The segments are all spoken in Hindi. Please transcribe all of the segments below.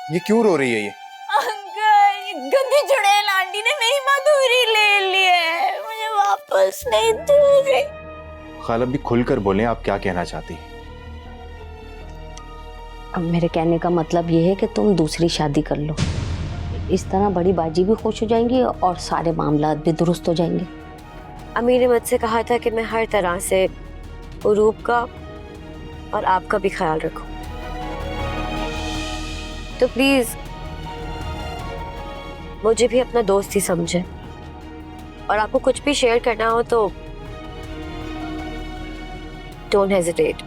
ये क्यों रो रही है ये? अंकल, गंदी चुड़ैल आंटी ने मेरी मधुरी ले ली है, मुझे वापस नहीं दोगे? खाला भी खुलकर बोलें, आप क्या कहना चाहती हैं? अब मेरे कहने का मतलब ये है कि तुम दूसरी शादी कर लो। इस तरह बड़ी बाजी भी खुश हो जाएंगी और सारे मामला भी दुरुस्त हो जाएंगे। अम्मी ने मुझसे कहा था कि मैं हर तरह से उरूप का और आपका भी ख्याल रखूं, तो प्लीज मुझे भी अपना दोस्त ही समझे, और आपको कुछ भी शेयर करना हो तो डोंट हेजिटेट।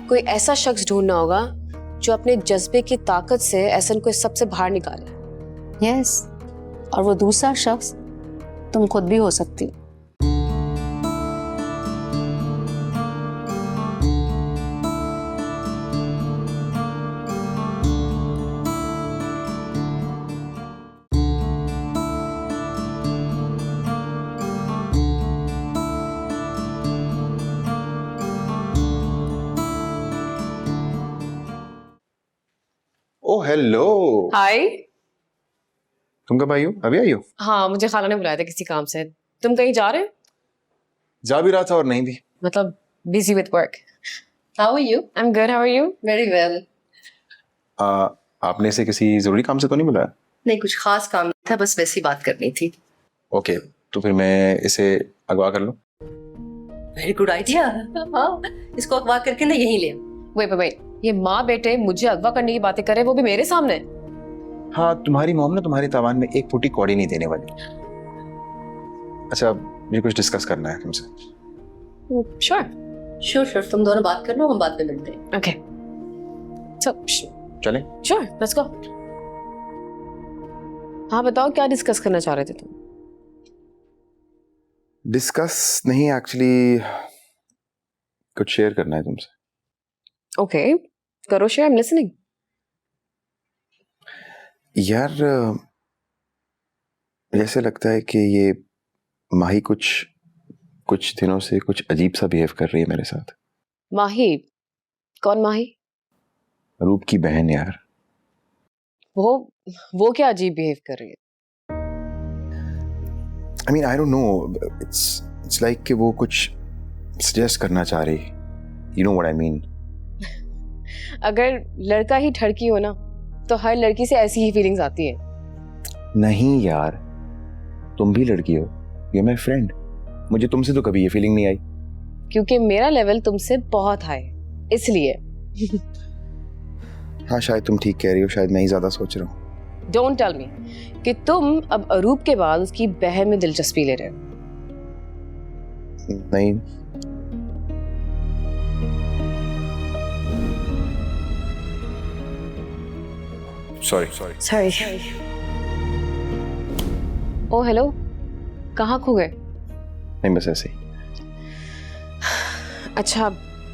कोई ऐसा शख्स ढूंढना होगा जो अपने जज्बे की ताकत से एहसन को इस सब से बाहर निकाले। यस, और वो दूसरा शख्स तुम खुद भी हो सकती हो। ओ हेलो, हाय। तुम कब आई हो? अभी आई हो? हाँ, मुझे खाला ने बुलाया था किसी काम से। तुम कहीं जा रहे हो? जा भी रहा था और नहीं भी। मतलब busy with work. How are you? I am good, how are you? Very well. आपने इसे किसी जरूरी काम से तो नहीं बुलाया? नहीं, कुछ खास काम नहीं था, बस वैसी बात करनी थी। ओके, तो फिर मैं इसे अगवा कर लूं? Very good idea. हाँ, इसको अगवा करके ना यहीं ले। वेट, ये माँ बेटे मुझे अगवा करने की बातें करे, वो भी मेरे सामने। हाँ, तुम्हारी मॉम ना तुम्हारे तावान में एक फुटी कौड़ी नहीं देने वाली। अच्छा, मुझे कुछ डिस्कस करना है तुमसे। श्योर, तुम दोनों बात कर लो, हम बाद में मिलते हैं। ओके। सो चलें? Sure, let's go. हाँ, बताओ क्या डिस्कस करना चाह रहे थे तुम? डिस्कस नहीं, एक्चुअली कुछ शेयर करना है तुमसे। ओके, करो शेयर, आई एम लिसनिंग। यार, जैसे लगता है कि ये माही कुछ दिनों से कुछ अजीब सा बिहेव कर रही है मेरे साथ। माही? कौन माही? रूप की बहन यार। वो क्या अजीब बिहेव कर रही है? I mean, I don't know. It's like कि वो कुछ सजेस्ट करना चाह रही। You know what I mean? अगर लड़का ही ठड़की हो ना, तो हर लड़की से ऐसी ही फीलिंग्स आती है। नहीं यार, तुम भी लड़की हो। You're my friend. मुझे तुमसे तो कभी ये फीलिंग नहीं आई। क्योंकि मेरा लेवल तुमसे बहुत हाई, इसलिए। हाँ, शायद तुम ठीक कह रही हो, शायद मैं ही ज्यादा सोच रहा हूँ। डोंट टेल मी कि तुम अब अरूप के बाद उसकी बहन में दिलचस्पी ले रहे हो। नहीं, सॉरी। सॉरी। ओ हेलो, कहाँ खो गए? नहीं, बस ऐसे ही। अच्छा,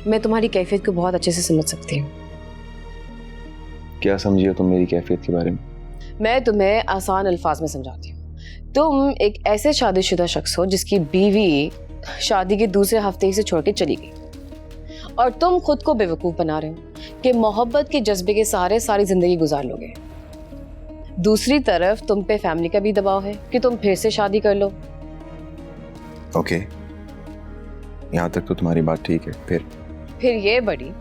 मैं तुम्हारी कैफियत को बहुत अच्छे से समझ सकती हूँ। क्या समझी हो तुम मेरी कैफियत के बारे में? मैं तुम्हें आसान अल्फाज में समझाती हूँ। तुम एक ऐसे शादीशुदा शख्स हो जिसकी बीवी शादी के दूसरे हफ्ते ही से छोड़ के चली गई, और तुम खुद को बेवकूफ बना रहे हो कि मोहब्बत के जज्बे के सहारे सारी जिंदगी गुजार लोगे। दूसरी तरफ तुम पे फैमिली का भी दबाव है कि तुम फिर से शादी कर लो। ओके, यहाँ तक तो तुम्हारी बात ठीक है। फिर ये बड़ी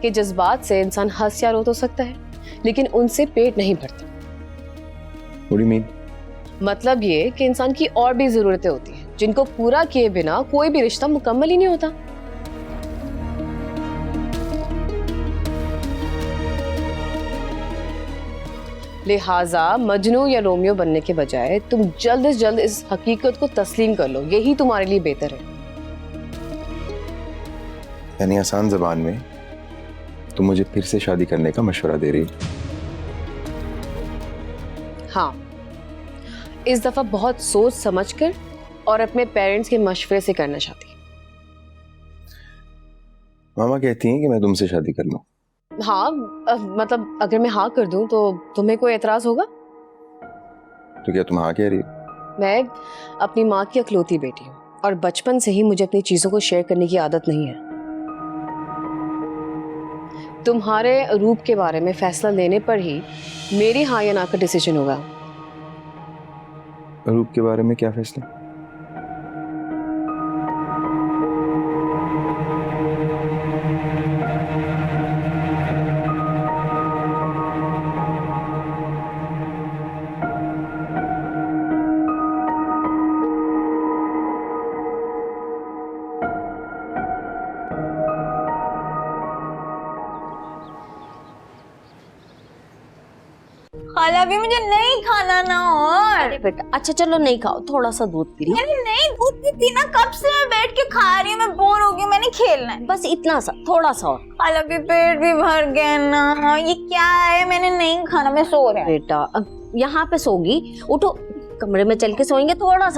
कि जज्बात से इंसान हंस या रो तो सकता है, लेकिन उनसे पेट नहीं भरता। What do you mean? मतलब ये कि इंसान की और भी जरूरतें होती हैं जिनको पूरा किए बिना कोई भी रिश्ता मुकम्मल ही नहीं होता। लिहाजा मजनू या रोमियो बनने के बजाय तुम जल्द से जल्द इस हकीकत को तस्लीम कर लो, यही तुम्हारे लिए बेहतर है। यानी आसान जबान में तुम मुझे फिर से शादी करने का मशवरा दे रही। हाँ, इस दफा बहुत सोच समझकर और अपने पेरेंट्स के मशवरे से करना चाहती। मामा कहती हैं कि मैं तुमसे शादी कर लूं। हाँ, मतलब अगर मैं हाँ कर दूं तो तुम्हें कोई एतराज होगा? तो क्या तुम हाँ कह रही हो? मैं अपनी माँ की अकलौती बेटी हूँ और बचपन से ही मुझे अपनी चीजों को शेयर करने की आदत नहीं है। तुम्हारे रूप के बारे में फैसला लेने पर ही मेरी हाँ या ना का डिसीजन होगा। रूप के बारे में क्या फैसला? खाला भी मुझे नहीं खाना ना और। अरे बेटा अच्छा चलो नहीं खाओ, थोड़ा सा दूध पी लो। अरे नहीं, दूध पीती ना, कब से मैं बैठ के खा रही हूँ, मैं बोर हो गई, मैंने खेलना है। बस इतना सा, थोड़ा सा और। खाला भी पेट भी भर गया ना, ये क्या है, मैंने नहीं खाना, मैं सो रहा हूँ। बेटा अब यहाँ पे सोगी, उठो कमरे में चल के सोएंगे, थोड़ा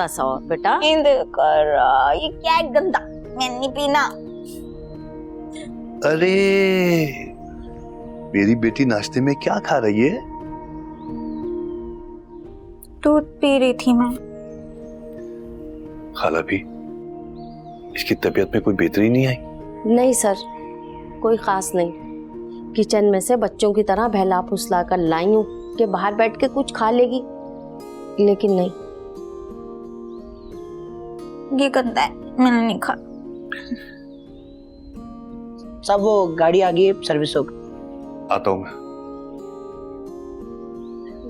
सा और बेटा। नींद कर रहा, ये क्या है गंदा, मैंने नहीं पीना। अरे मेरी बेटी नाश्ते में क्या खा रही है? दूध पी रही थी मैं। खाला भी, इसकी तबीयत में कोई बेहतरी नहीं आई? नहीं सर, कोई खास नहीं। किचन में से बच्चों की तरह बहला फुसला कर लाई हूँ कि बाहर बैठ के कुछ खा लेगी, लेकिन नहीं। ये गंदा है, मैंने नहीं खा। सब वो गाड़ी आ गई है, सर्विस हो गई। आता हूं मैं।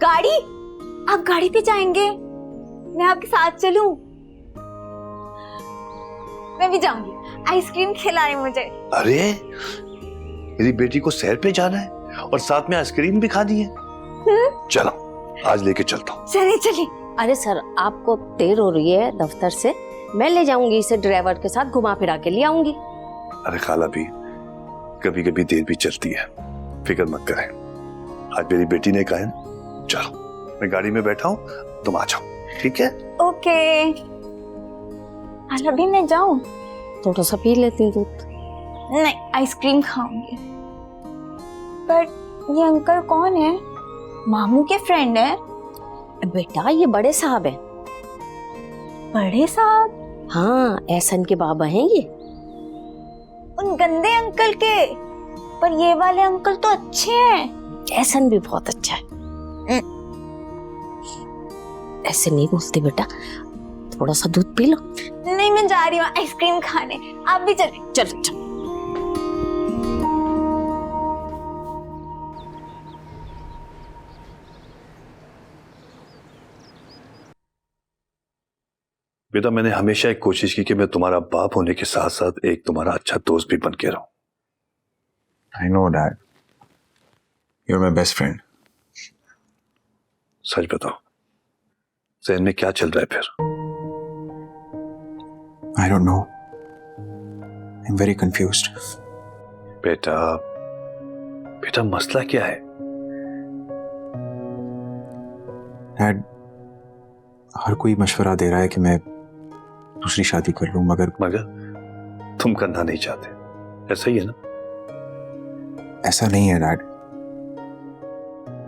गाड़ी? आप गाड़ी पे जाएंगे? मैं आपके साथ चलूं? मैं भी जाऊंगी, आइसक्रीम खिलाए मुझे। अरे मेरी बेटी को सैर पे जाना है और साथ में आइसक्रीम भी खानी है। चलो आज लेके चलता हूँ। चलिए। अरे सर आपको देर हो रही है दफ्तर से, मैं ले जाऊंगी इसे, ड्राइवर के साथ घुमा फिरा के ले आऊंगी। अरे खाला भी, कभी कभी देर भी चलती है, फिक्र मत करें। आज मेरी बेटी ने कहा है ना, चलो मैं गाड़ी में बैठा हूँ, तुम आ जाओ, ठीक है? ओके। अभी मैं जाऊं? थोड़ा सा पी लेती हूँ दूध। नहीं, आइसक्रीम खाऊंगी। पर ये अंकल कौन है? मामू के फ्रेंड है? बेटा ये बड़े साहब हैं। बड़े साहब? हाँ, एहसन के बाबा हैं ये। उन गंदे अंकल के? पर ये वाले अंकल तो अच्छे हैं। एहसन भी बहुत अच्छा है। ऐसे नहीं बोलते बेटा, थोड़ा सा दूध पी लो। नहीं, मैं जा रही हूँ आइसक्रीम खाने, आप भी चलिए। चलो। बेटा मैंने हमेशा एक कोशिश की कि मैं तुम्हारा बाप होने के साथ साथ एक तुम्हारा अच्छा दोस्त भी बन के रहूं। I know Dad. You're my best friend. सच बताओ, ज़हन में क्या चल रहा है फिर? I don't know. I'm very confused. बेटा मसला क्या है? Dad, हर कोई मशवरा दे रहा है कि मैं दूसरी शादी कर लूं, मगर तुम करना नहीं चाहते, ऐसा ही है ना? ऐसा नहीं है डैड।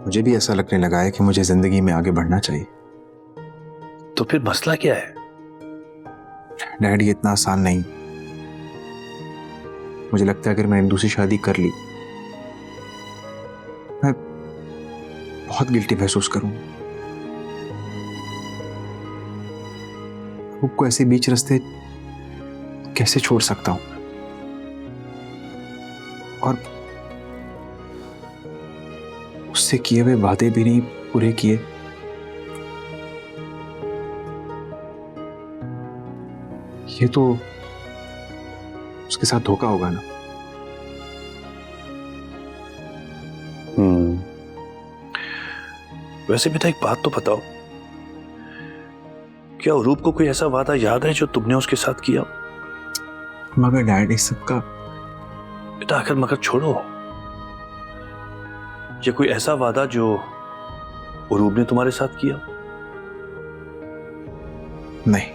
मुझे भी ऐसा लगने लगा है कि मुझे जिंदगी में आगे बढ़ना चाहिए। तो फिर मसला क्या है? डैड ये इतना आसान नहीं। मुझे लगता है अगर मैंने दूसरी शादी कर ली, मैं बहुत गिल्टी महसूस करूंगा। को ऐसे बीच रास्ते कैसे छोड़ सकता हूं? और उससे किए हुए वादे भी नहीं पूरे किए। ये तो उसके साथ धोखा होगा ना। वैसे बेटा एक बात तो बताओ, क्या रूप को कोई ऐसा वादा याद है जो तुमने उसके साथ किया? मगर डैड इस सबका बेटा आखिर मगर छोड़ो, ये कोई ऐसा वादा जो रूप ने तुम्हारे साथ किया? नहीं।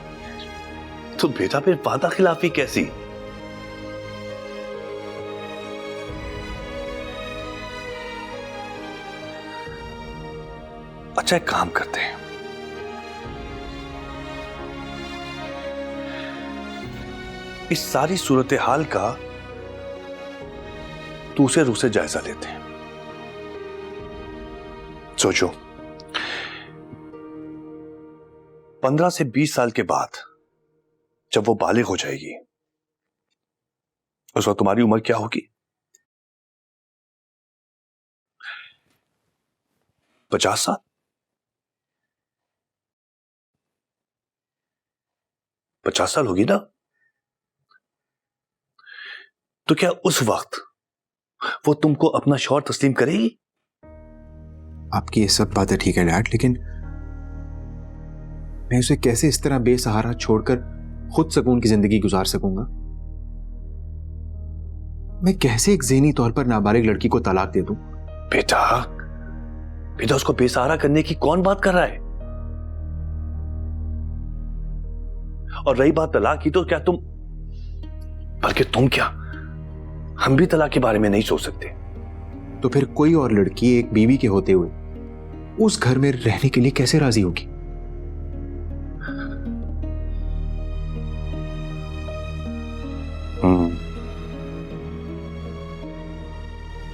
तो बेटा फिर वादा खिलाफी कैसी? अच्छा एक काम करते हैं, इस सारी सूरत हाल का दूसरे रूप से जायजा लेते हैं। सोचो 15 से 20 साल के बाद जब वो बालिग हो जाएगी, उस वक्त तुम्हारी उम्र क्या होगी? 50 साल? 50 साल होगी ना? तो क्या उस वक्त वो तुमको अपना शौहर तस्लीम करेगी? आपकी ये सब बातें ठीक है डैड, लेकिन मैं उसे कैसे इस तरह बेसहारा छोड़कर खुद सुकून की जिंदगी गुजार सकूंगा? मैं कैसे एक ज़हनी तौर पर नाबालिग लड़की को तलाक दे दूं? बेटा उसको बेसहारा करने की कौन बात कर रहा है? और रही बात तलाक की, तो क्या तुम, बल्कि तुम क्या, हम भी तलाक के बारे में नहीं सोच सकते? तो फिर कोई और लड़की एक बीवी के होते हुए उस घर में रहने के लिए कैसे राजी होगी?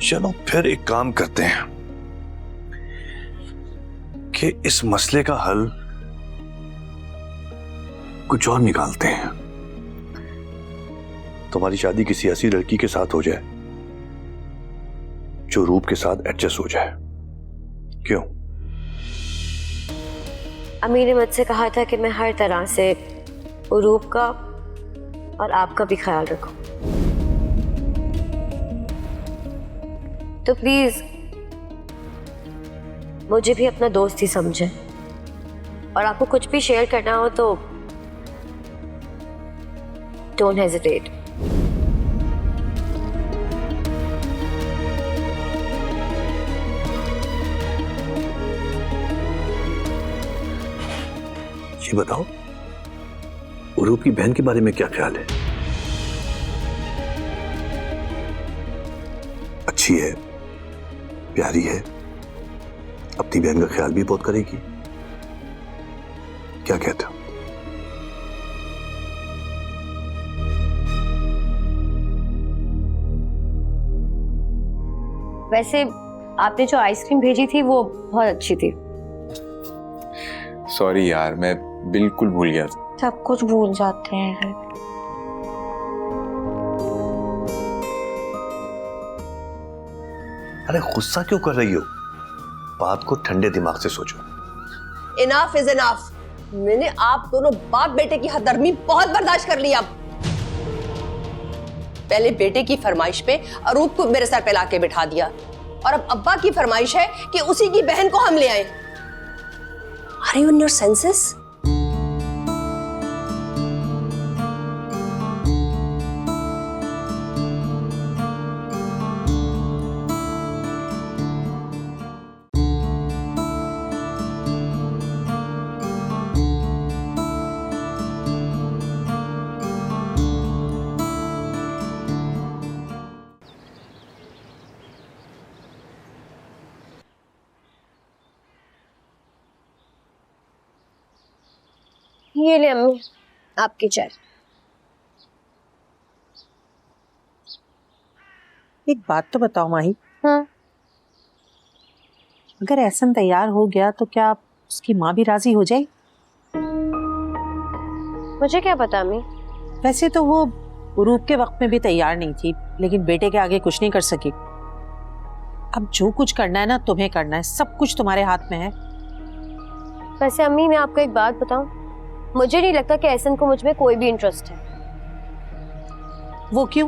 चलो फिर एक काम करते हैं कि इस मसले का हल कुछ और निकालते हैं। तुम्हारी शादी किसी ऐसी लड़की के साथ हो जाए जो रूप के साथ एडजस्ट हो जाए। क्यों? अम्मी ने मुझसे कहा था कि मैं हर तरह से रूप का और आपका भी ख्याल रखूं, तो प्लीज मुझे भी अपना दोस्त ही समझें, और आपको कुछ भी शेयर करना हो तो डोंट हेजिटेट। ये बताओ, रूप की बहन के बारे में क्या ख्याल है? अच्छी है, प्यारी है, अपनी बहन का ख्याल भी बहुत करेगी। क्या कहते हो? वैसे आपने जो आइसक्रीम भेजी थी वो बहुत अच्छी थी। सॉरी यार, मैं बिल्कुल भूल गया था। सब कुछ भूल जाते हैं। अरे गुस्सा क्यों कर रही हो? बात को ठंडे दिमाग से सोचो। Enough is enough. मैंने आप दोनों बाप बेटे की हदर्मी बहुत बर्दाश्त कर ली। अब पहले बेटे की फरमाइश पे अरूप को मेरे सर पे लाके बिठा दिया, और अब अब्बा की फरमाइश है कि उसी की बहन को हम ले आए। Are you in your senses? ये ले अम्मी आपकी चाय। एक बात तो बताओ माही, हाँ। अगर एहसन तैयार हो गया तो क्या उसकी माँ भी राजी हो जाए? मुझे क्या पता अम्मी। वैसे तो वो रूप के वक्त में भी तैयार नहीं थी, लेकिन बेटे के आगे कुछ नहीं कर सकी। अब जो कुछ करना है ना तुम्हें करना है, सब कुछ तुम्हारे हाथ में है। वैसे अम्मी मैं आपको एक बात बताऊं, मुझे नहीं लगता कि एहसन को मुझ में कोई भी इंटरेस्ट है। वो क्यों?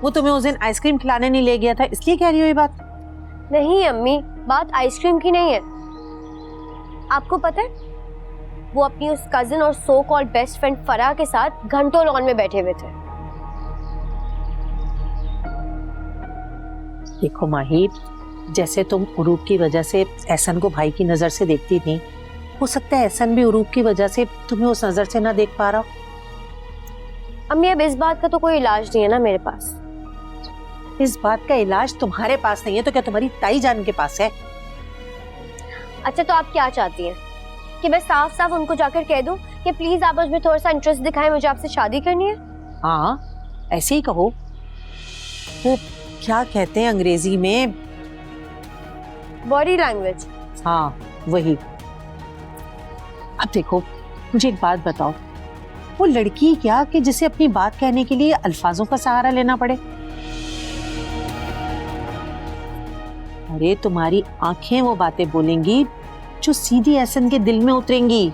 वो तुम्हें उस दिन आइसक्रीम खिलाने नहीं ले गया था, इसलिए कह रही हो ये बात? नहीं अम्मी, बात आइसक्रीम की नहीं है। आपको पता है वो अपनी उस कजिन और so called best friend Farah के साथ घंटों लॉन में बैठे हुए थे। देखो माही, जैसे तुम उरूप की वजह से एहसन को भाई की नजर से देखती थी, हो सकता है एहसन भी उरूप की वजह से तुम्हें उस नजर से ना देख पा रहा हो। अम्मी अब इस बात का तो कोई इलाज नहीं है ना मेरे पास। इस बात का इलाज तुम्हारे पास नहीं है तो क्या तुम्हारी ताई जान के पास है? अच्छा तो आप क्या चाहती हैं कि मैं साफ साफ उनको जाकर कह दूं कि प्लीज आप मुझे थोड़ा सा इंटरेस्ट दिखाएं, मुझे आपसे शादी करनी है? हाँ ऐसे ही कहो। वो क्या कहते हैं अंग्रेजी में? Body language. हाँ वही। अब देखो मुझे एक बात बताओ, वो लड़की क्या कि जिसे अपनी बात कहने के लिए अल्फाजों का सहारा लेना पड़े? अरे तुम्हारी आंखें वो बातें बोलेंगी जो सीधी एहसन के दिल में उतरेंगी।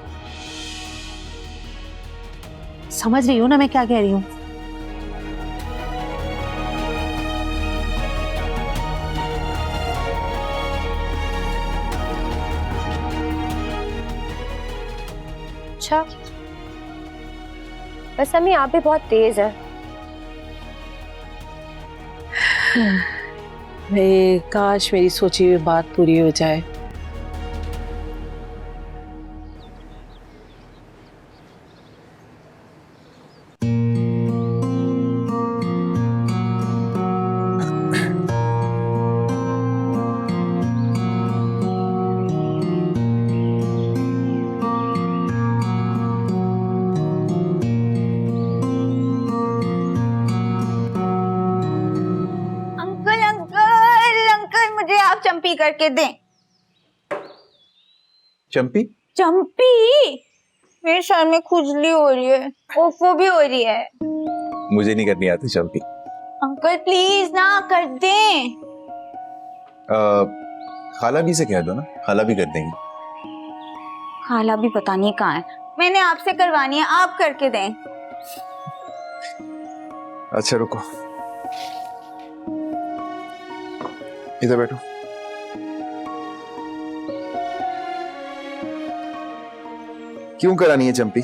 समझ रही हो ना मैं क्या कह रही हूँ? अच्छा, बस अम्मी आप भी बहुत तेज है। काश मेरी सोची हुई बात पूरी हो जाए। अंकल अंकल अंकल, मुझे आप चंपी करके दें। चंपी? चंपी? मेरे सर में खुजली हो रही है, ओफो भी हो रही है। मुझे नहीं करनी आती चंपी। अंकल प्लीज ना कर दें। खाला भी से कह दो ना, खाला भी कर देंगी। खाला भी पता नहीं कहाँ है। मैंने आपसे करवानी है, आप करके दें। अच्छा रुको, इधर बैठो। क्यों करानी है चंपी?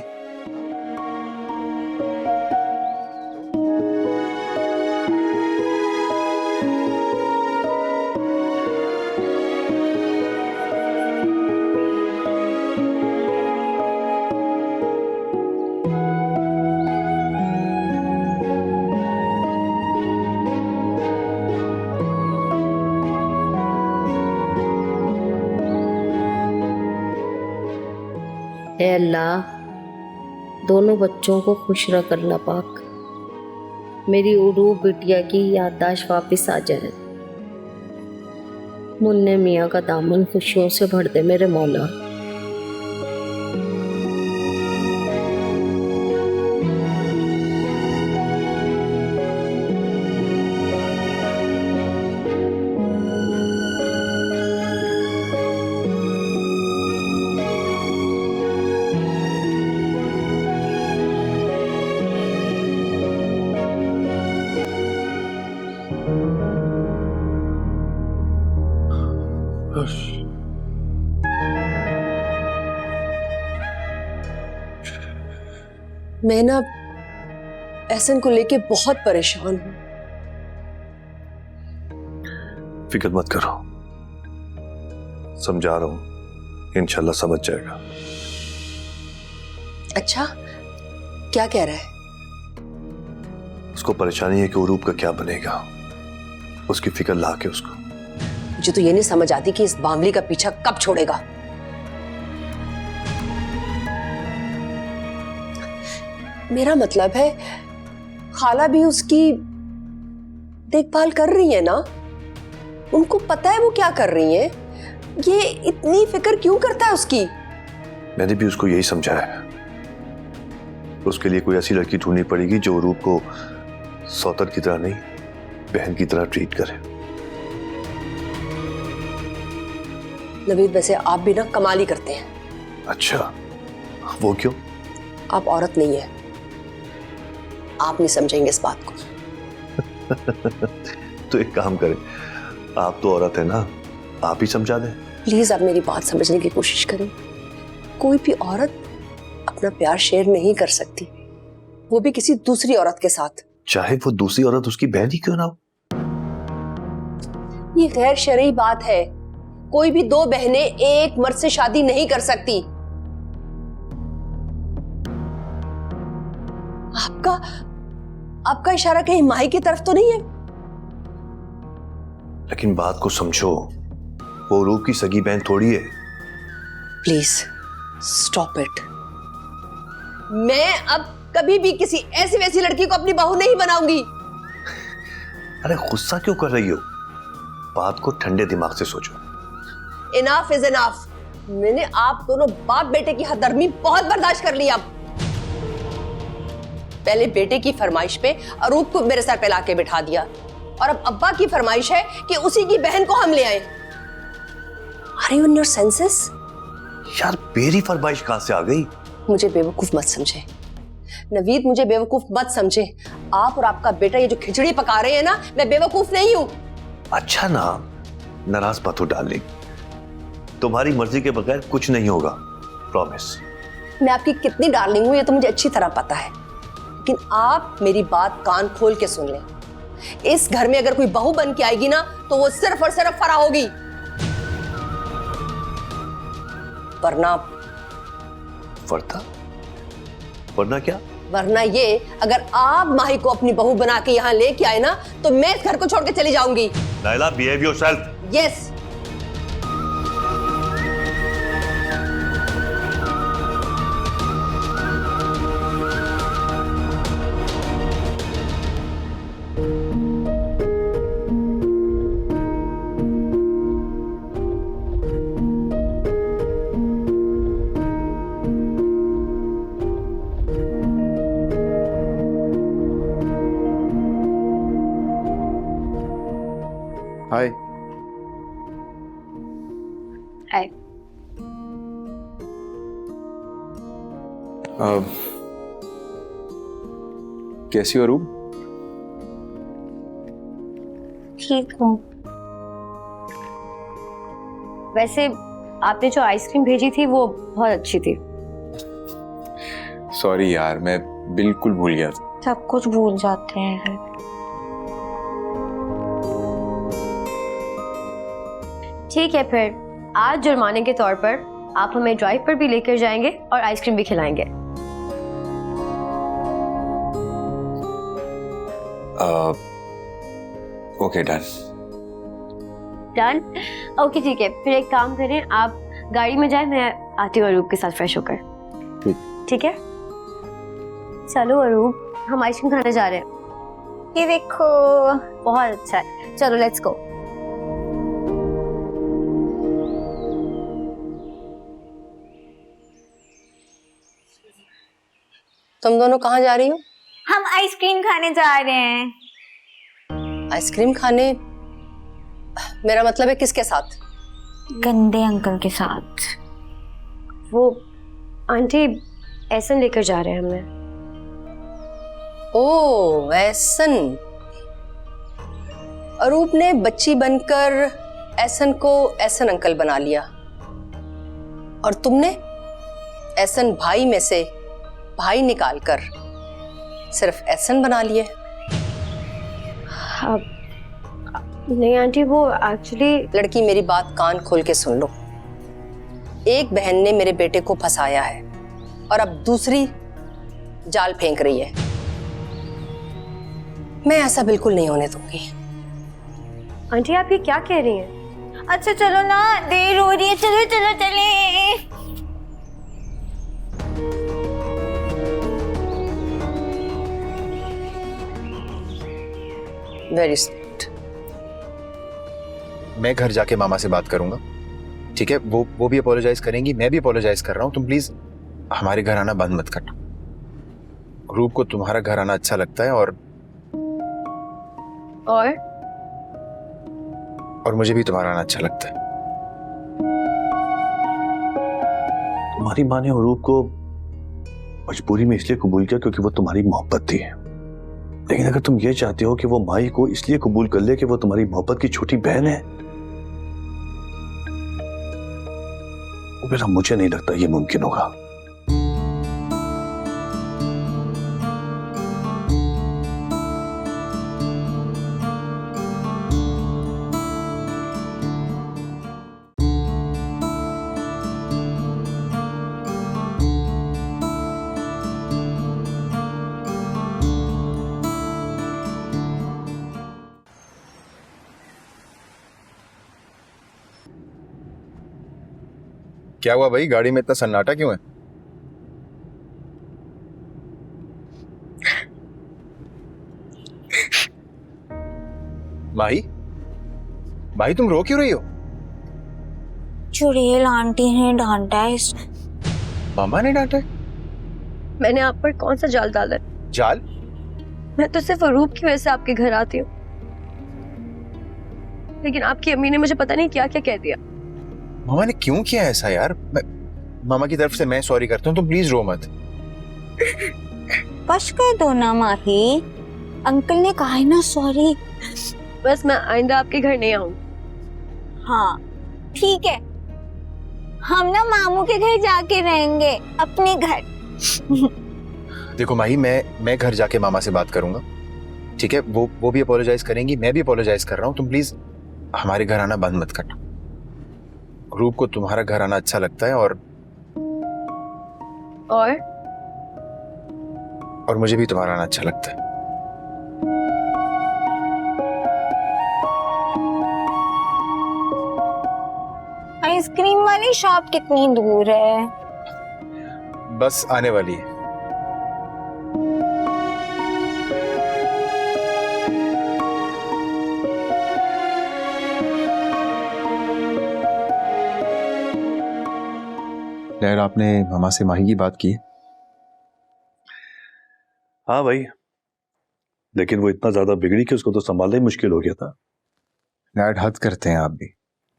हे अल्लाह, दोनों बच्चों को खुश रख अल्लाह पाक। मेरी उरूब बिटिया की याददाश्त वापस आ जाए। मुन्ने मियाँ का दामन खुशियों से भर दे मेरे मौला। मैं ना एहसन को लेके बहुत परेशान हूं। फिक्र मत करो, समझा रहा हूं, इंशाल्लाह समझ जाएगा। अच्छा, क्या कह रहा है? उसको परेशानी है कि उरूब का क्या बनेगा, उसकी फिक्र ला के उसको। मुझे तो ये नहीं समझ आती कि इस बावली का पीछा कब छोड़ेगा। मेरा मतलब है खाला भी उसकी देखभाल कर रही है ना, उनको पता है वो क्या कर रही है। ये इतनी फिक्र क्यों करता है उसकी? मैंने भी उसको यही समझाया है, उसके लिए कोई ऐसी लड़की ढूंढनी पड़ेगी जो उरूब को सौतर की तरह नहीं, बहन की तरह ट्रीट करे। नवीद, वैसे आप भी ना कमाल ही करते हैं। अच्छा, वो क्यों? आप औरत नहीं है, आप नहीं समझेंगे इस बात को। तो एक काम करें, आप तो औरत है ना, आप ही समझा दें। प्लीज आप मेरी बात समझने की कोशिश करें। कोई भी औरत अपना प्यार शेयर नहीं कर सकती, वो भी किसी दूसरी औरत के साथ, चाहे वो दूसरी औरत उसकी बहन ही क्यों ना हो। ये गैर शरई बात है। कोई भी दो बहनें एक मर्द से शादी नहीं कर सकती। आपका इशारा कहीं माही की तरफ तो नहीं है? लेकिन बात को समझो, वो रूप की सगी बहन थोड़ी है। Please stop it. मैं अब कभी भी किसी ऐसी वैसी लड़की को अपनी बहू नहीं बनाऊंगी। अरे गुस्सा क्यों कर रही हो? बात को ठंडे दिमाग से सोचो। Enough is enough. मैंने आप दोनों बाप बेटे की हदर्मी बहुत बर्दाश्त कर ली। अब पहले बेटे की फरमाइश पे अरूप को मेरे सर पे लाके बिठा दिया, और अब अब्बा की फरमाइश है कि उसी की बहन को हम ले आए। Are you in your senses? यार मेरी फरमाइश कहां से आ गई? मुझे बेवकूफ मत समझे नवीद, मुझे बेवकूफ मत समझे। आप और आपका बेटा ये जो खिचड़ी पका रहे हैं ना, मैं बेवकूफ नहीं हूं। अच्छा ना, नाराज मत हो डार्लिंग, तुम्हारी मर्जी के बगैर कुछ नहीं होगा, प्रॉमिस। मैं आपकी कितनी डार्लिंग हूं ये तो मुझे अच्छी तरह पता है, लेकिन आप मेरी बात कान खोल के सुन लें। इस घर में अगर कोई बहू बन के आएगी ना, तो वो सिर्फ और सिर्फ फरा होगी, वरना क्या? वरना ये, अगर आप माही को अपनी बहू बना के यहाँ लेके आए ना, तो मैं इस घर को छोड़ के चली जाऊंगी। Naila, behave yourself. यस। हाय। हाय। कैसी हो रूप? ठीक हूँ। वैसे आपने जो आइसक्रीम भेजी थी वो बहुत अच्छी थी। सॉरी यार, मैं बिल्कुल भूल गया था। सब कुछ भूल जाते हैं। ठीक है, फिर आज जुर्माने के तौर पर आप हमें ड्राइव पर भी लेकर जाएंगे और आइसक्रीम भी खिलाएंगे। Okay, done. डन? ओके ठीक है, फिर एक काम करें, आप गाड़ी में जाएं, मैं आती हूँ अरूप के साथ फ्रेश होकर। ठीक है, चलो अरूप, हम आइसक्रीम खाने जा रहे हैं। ये देखो, बहुत अच्छा है, चलो लेट्स गो। तुम दोनों कहाँ जा रही हो? हम आइसक्रीम खाने जा रहे हैं। आइसक्रीम खाने? मेरा मतलब है किसके साथ? गंदे अंकल के साथ। वो आंटी एहसन लेकर जा रहे हैं हमें। ओ एहसन। अरूप ने बच्ची बनकर एहसन को एहसन अंकल बना लिया, और तुमने एहसन भाई में से भाई निकालकर सिर्फ एहसन बना लिए। नहीं आंटी, वो एक्चुअली। लड़की, मेरी बात कान खोल के सुन लो। एक बहन ने मेरे बेटे को फंसाया है, और अब दूसरी जाल फेंक रही है। मैं ऐसा बिल्कुल नहीं होने दूंगी। आंटी आप ये क्या कह रही हैं? अच्छा चलो ना, देर हो रही है, चलो चलो चले। Very sweet. मैं घर जाके मामा से बात करूंगा, ठीक है? वो भी अपोलोजाइज करेंगी, मैं भी अपोलोजाइज कर रहा हूँ। तुम प्लीज हमारे घर आना बंद मत करना। रूप को तुम्हारा घर आना अच्छा लगता है, और मुझे भी तुम्हारा आना अच्छा लगता है। तुम्हारी माँ ने रूप को मजबूरी में इसलिए कबूल किया क्योंकि वो तुम्हारी मोहब्बत थी, लेकिन अगर तुम ये चाहते हो कि वो माही को इसलिए कबूल कर ले कि वो तुम्हारी मोहब्बत की छोटी बहन है, तो फिर मुझे नहीं लगता ये मुमकिन होगा। क्या हुआ भाई, गाड़ी में इतना सन्नाटा क्यों है? माही, माही तुम रो क्यों रही हो? चुड़ैल आंटी ने डांटा है इस मामा ने डांटा? मैंने आप पर कौन सा जाल डाला है? जाल? मैं तो सिर्फ अरूप की वजह से आपके घर आती हूँ, लेकिन आपकी अम्मी ने मुझे पता नहीं क्या क्या कह दिया। मामा ने क्यों किया ऐसा यार? मामा की तरफ से मैं सॉरी करता हूँ, तुम प्लीज रो मत। बस कर दो ना माही, अंकल ने कहा है ना सॉरी। बस मैं आइंदा आपके घर नहीं आऊँ। हाँ ठीक है, हम ना मामू के घर जाके रहेंगे, अपने घर। देखो माही, मैं घर जाके मामा से बात करूंगा, ठीक है? वो भी अपोलोजाइज करेंगी, मैं भी अपोलोजाइज कर रहा हूँ। तुम प्लीज हमारे घर आना बंद मत करना। रूप को तुम्हारा घर आना अच्छा लगता है और मुझे भी तुम्हारा आना अच्छा लगता है। आइसक्रीम वाली शॉप कितनी दूर है? बस आने वाली है। यार, आपने मामा से माही की बात की है? हाँ भाई, लेकिन वो इतना ज्यादा बिगड़ी कि उसको तो संभालना ही मुश्किल हो गया था। डैड, हद करते हैं आप भी।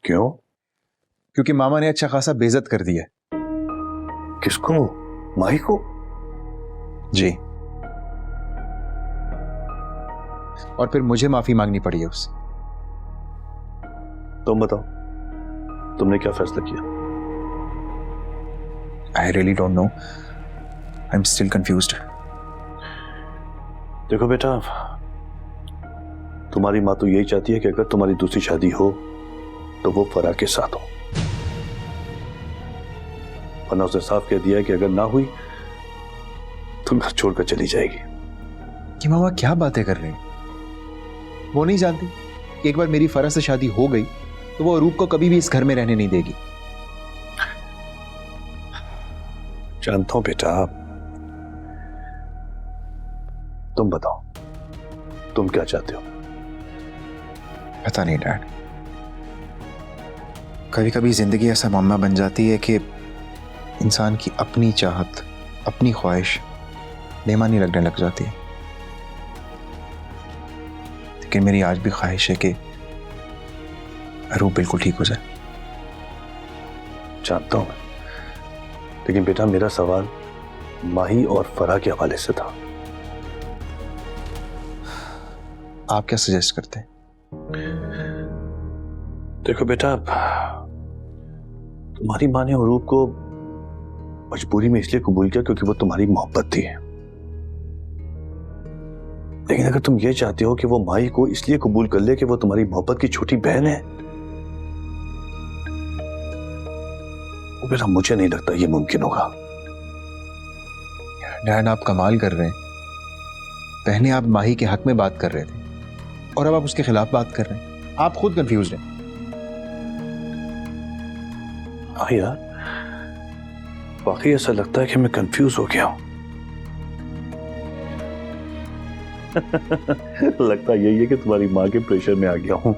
क्यों? क्योंकि मामा ने अच्छा खासा बेइज्जत कर दिया। किसको? माही को? जी, और फिर मुझे माफी मांगनी पड़ी है उससे। तुम बताओ, तुमने क्या फैसला किया? I really don't know. I'm still confused. देखो बेटा, तुम्हारी माँ तो यही चाहती है कि अगर तुम्हारी दूसरी शादी हो तो वो फराह के साथ हो, वरना उसने साफ कह दिया है कि अगर ना हुई तो घर छोड़कर चली जाएगी। कि मामा क्या बातें कर रहे हैं? वो नहीं जानती कि एक बार मेरी फराह से शादी हो गई तो वो अरूप को कभी भी इस घर में रहने नहीं देगी। जानता हूं बेटा, तुम बताओ, तुम क्या चाहते हो? पता नहीं डैड, कभी कभी जिंदगी ऐसा मामला बन जाती है कि इंसान की अपनी चाहत, अपनी ख्वाहिश बेमानी लगने लग जाती है। लेकिन मेरी आज भी ख्वाहिश है कि अरूप बिल्कुल ठीक हो जाए। जानता हूं, लेकिन बेटा मेरा सवाल माही और फराह के हवाले से था। आप क्या सजेस्ट करते हैं? देखो बेटा, तुम्हारी माँ ने अरूप को मजबूरी में इसलिए कबूल किया क्योंकि वो तुम्हारी मोहब्बत थी। लेकिन अगर तुम ये चाहते हो कि वो माही को इसलिए कबूल कर ले कि वो तुम्हारी मोहब्बत की छोटी बहन है, वो बेटा मुझे नहीं लगता ये मुमकिन होगा। डैड, आप कमाल कर रहे हैं। पहले आप माही के हक में बात कर रहे थे और अब आप उसके खिलाफ बात कर रहे हैं। आप खुद कंफ्यूज हैं। हाँ यार, वाकई ऐसा लगता है कि मैं कंफ्यूज हो गया हूं। लगता यही है कि तुम्हारी माँ के प्रेशर में आ गया हूं।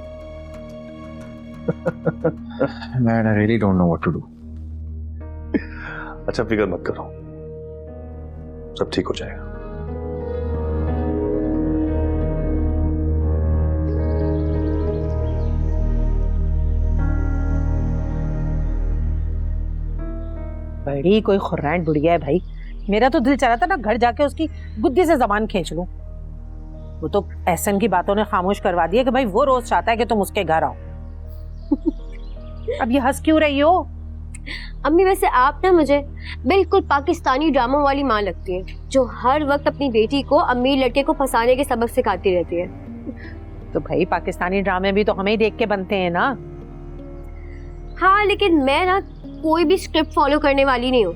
Man, I really don't know what to do. अच्छा, फिक्र मत करो, सब ठीक हो जाएगा। बड़ी कोई खुर्रान बुढ़िया है भाई। मेरा तो दिल चाह रहा था ना घर जाके उसकी गुद्दी से जबान खींच लूं। वो तो एहसन की बातों ने खामोश करवा दिया कि भाई वो रोज चाहता है कि तुम उसके घर आओ। अब ये हंस क्यों रही हो? अम्मी, वैसे आप ना मुझे बिल्कुल पाकिस्तानी ड्रामा वाली माँ लगती है, जो हर वक्त अपनी बेटी को अमीर लड़के को फंसाने के सबक सिखाती रहती है। तो भाई पाकिस्तानी ड्रामे भी तो हमें ही देख के बनते हैं ना। हाँ, लेकिन मैं ना कोई भी स्क्रिप्ट फॉलो करने वाली नहीं हूँ।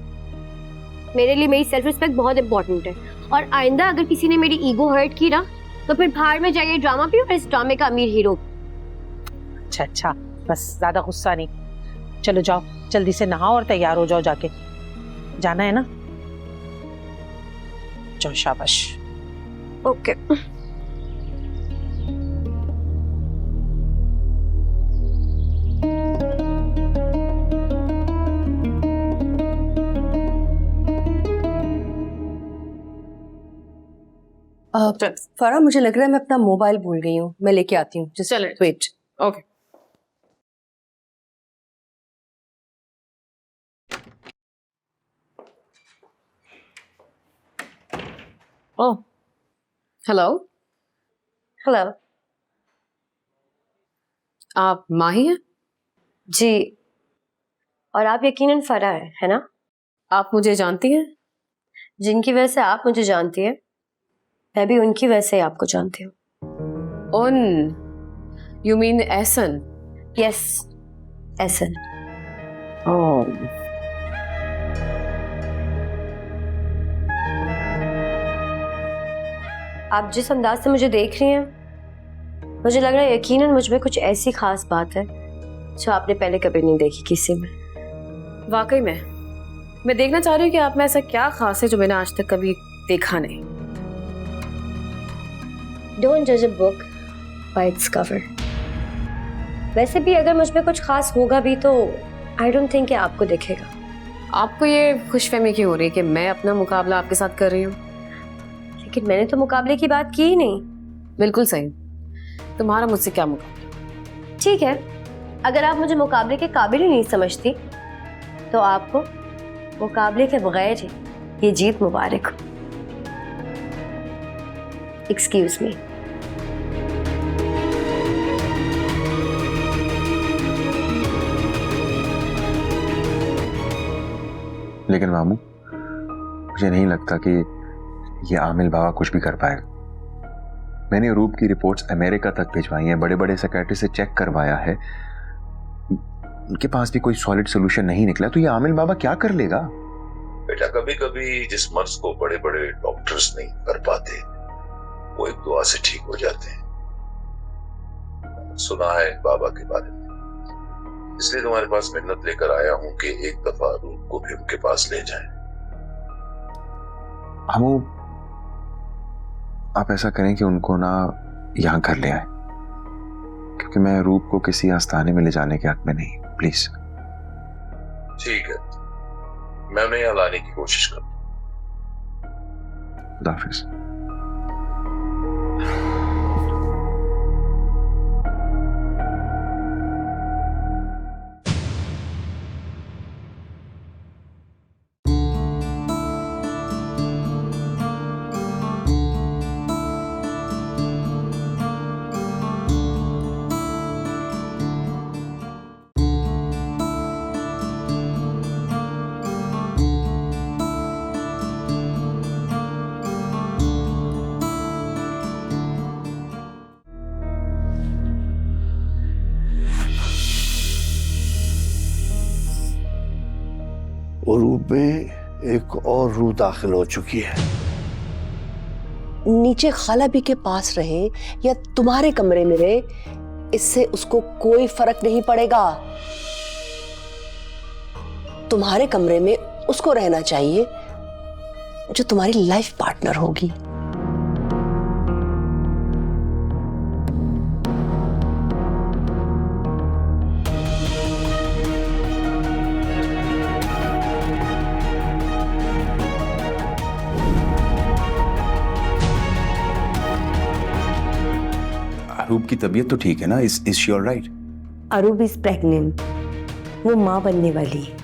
मेरे लिए मेरी सेल्फ रिस्पेक्ट बहुत इंपॉर्टेंट है, और आइंदा अगर किसी ने मेरी ईगो हर्ट की ना तो फिर बाहर में जाइए ड्रामा भी और इस ड्रामे का अमीर हीरो। अच्छा अच्छा, बस ज्यादा गुस्सा नहीं। चलो जाओ, जल्दी से नहाओ और तैयार हो जाओ, जाके जाना है ना। चलो शाबाश। ओके। फरा, मुझे लग रहा है मैं अपना मोबाइल भूल गई हूँ, मैं लेके आती हूँ। जस्ट चले। वेट। ओके। ओह, हेलो। हेलो। आप माही हैं? जी, और आप यकीनन फरा है ना? आप मुझे जानती हैं? जिनकी वजह से आप मुझे जानती है, मैं भी उनकी वजह से आपको जानती हूँ। You mean Ehsan? Yes, Ehsan. Oh, आप जिस अंदाज से मुझे देख रही हैं, मुझे लग रहा है यकीनन मुझ में कुछ ऐसी खास बात है जो आपने पहले कभी नहीं देखी किसी में। वाकई में मैं देखना चाह रही हूँ कि आप में ऐसा क्या खास है जो मैंने आज तक कभी देखा नहीं। डोंट जज a book by its cover. वैसे भी अगर मुझ में कुछ खास होगा भी तो आई डोंट थिंक कि आपको दिखेगा। आपको ये खुशफहमी क्यों हो रही है कि मैं अपना मुकाबला आपके साथ कर रही हूँ? लेकिन मैंने तो मुकाबले की बात की ही नहीं। बिल्कुल सही। तुम्हारा मुझसे क्या मुकाबला? ठीक है, अगर आप मुझे मुकाबले के काबिल ही नहीं समझती तो आपको मुकाबले के बगैर ही ये जीत मुबारक हो। Excuse me. लेकिन मामू, मुझे नहीं लगता कि ये आमिल बाबा कुछ भी कर पाएगा। मैंने रूप की रिपोर्ट्स अमेरिका तक भिजवाई हैं, बड़े बड़े सेक्रेटरी से चेक करवाया है, उनके पास भी कोई सॉलिड सोल्यूशन नहीं निकला। तो ये आमिल बाबा क्या कर लेगा? बेटा, कभी कभी जिस मर्ज को बड़े बड़े डॉक्टर्स नहीं कर पाते वो एक दुआ से ठीक हो जाते हैं। सुना है बाबा के बारे में, इसलिए तुम्हारे पास मिन्नत लेकर आया हूं कि एक दफा रूप को भी उनके पास ले जाएं। हमू, आप ऐसा करें कि उनको ना यहाँ घर ले आए, क्योंकि मैं रूप को किसी आस्थाने में ले जाने के हक में नहीं। प्लीज। ठीक है, मैं उन्हें यहाँ लाने की कोशिश करूँ। खुदा हाफिज। और रूप में एक और रूह दाखिल हो चुकी है। नीचे खाला भी के पास रहे या तुम्हारे कमरे में रहे, इससे उसको कोई फर्क नहीं पड़ेगा। तुम्हारे कमरे में उसको रहना चाहिए जो तुम्हारी लाइफ पार्टनर होगी। रूप की तबीयत तो ठीक है ना? Is she alright? Aroob is pregnant, वो माँ बनने वाली है।